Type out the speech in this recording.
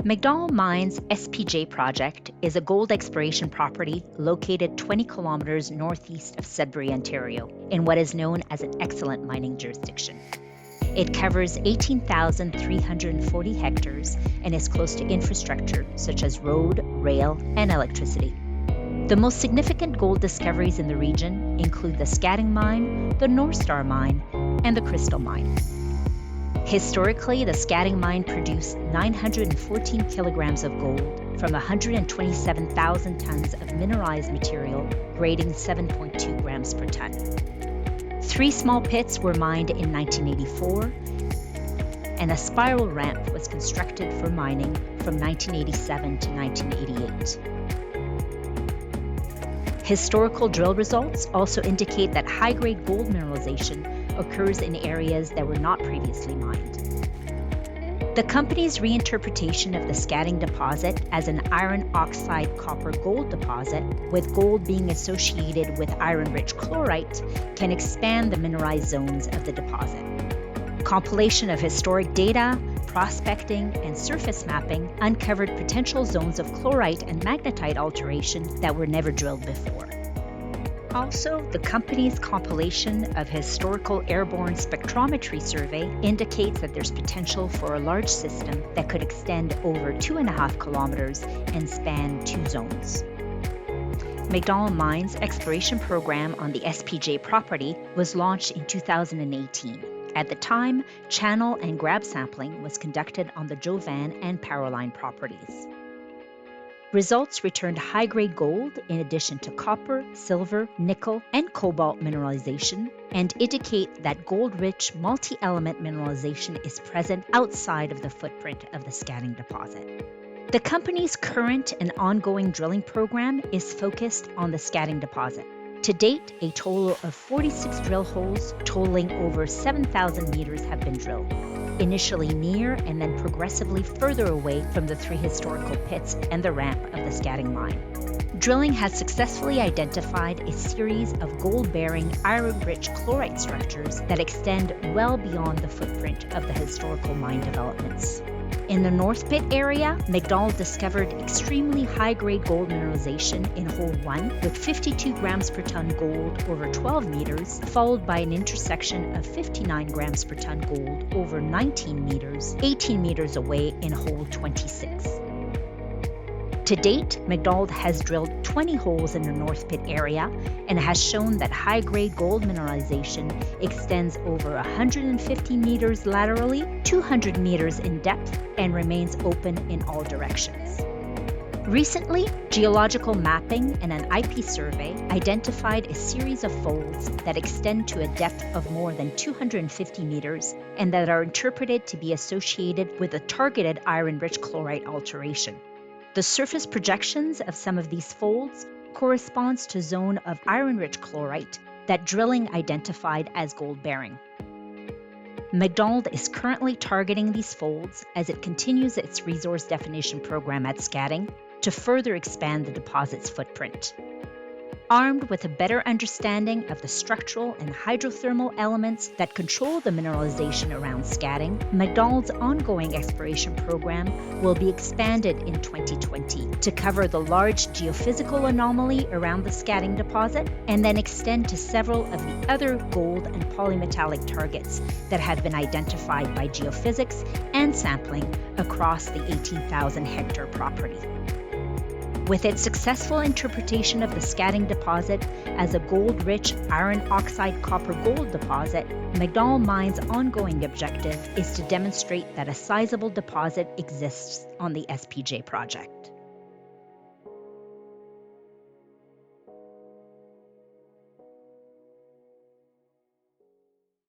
MacDonald Mines SPJ Project is a gold exploration property located 20 kilometers northeast of Sudbury, Ontario, in what is known as an excellent mining jurisdiction. It covers 18,340 hectares and is close to infrastructure such as road, rail, and electricity. The most significant gold discoveries in the region include the Scatting Mine, the North Star Mine, and the Crystal Mine. Historically, the Scatting Mine produced 914 kilograms of gold from 127,000 tons of mineralized material grading 7.2 grams per ton. 3 small pits were mined in 1984, and a spiral ramp was constructed for mining from 1987 to 1988. Historical drill results also indicate that high-grade gold mineralization occurs in areas that were not previously mined. The company's reinterpretation of the Scatting deposit as an iron oxide copper gold deposit, with gold being associated with iron-rich chlorite, can expand the mineralized zones of the deposit. Compilation of historic data, prospecting, and surface mapping uncovered potential zones of chlorite and magnetite alteration that were never drilled before. Also, the company's compilation of historical airborne spectrometry survey indicates that there's potential for a large system that could extend over 2.5 kilometers and span 2 zones. MacDonald Mines Exploration Program on the SPJ property was launched in 2018. At the time, channel and grab sampling was conducted on the Jovan and Powerline properties. Results returned high-grade gold in addition to copper, silver, nickel, and cobalt mineralization, and indicate that gold-rich multi-element mineralization is present outside of the footprint of the Scatting deposit. The company's current and ongoing drilling program is focused on the Scatting deposit. To date, a total of 46 drill holes totaling over 7,000 meters have been drilled, initially near and then progressively further away from the 3 historical pits and the ramp of the Scatting Mine. Drilling has successfully identified a series of gold-bearing iron-rich chlorite structures that extend well beyond the footprint of the historical mine developments. In the North Pit area, MacDonald discovered extremely high-grade gold mineralization in Hole 1 with 52 grams per ton gold over 12 meters, followed by an intersection of 59 grams per ton gold over 19 meters, 18 meters away in Hole 26. To date, MacDonald has drilled 20 holes in the North Pit area and has shown that high-grade gold mineralization extends over 150 meters laterally, 200 meters in depth, and remains open in all directions. Recently, geological mapping and an IP survey identified a series of folds that extend to a depth of more than 250 meters and that are interpreted to be associated with a targeted iron-rich chlorite alteration. The surface projections of some of these folds corresponds to zone of iron-rich chlorite that drilling identified as gold-bearing. MacDonald is currently targeting these folds as it continues its resource definition program at Scatting to further expand the deposit's footprint. Armed with a better understanding of the structural and hydrothermal elements that control the mineralization around Scatting, MacDonald's ongoing exploration program will be expanded in 2020 to cover the large geophysical anomaly around the Scatting deposit and then extend to several of the other gold and polymetallic targets that have been identified by geophysics and sampling across the 18,000 hectare property. With its successful interpretation of the Scatting deposit as a gold-rich iron oxide copper-gold deposit, MacDonald Mines' ongoing objective is to demonstrate that a sizable deposit exists on the SPJ project.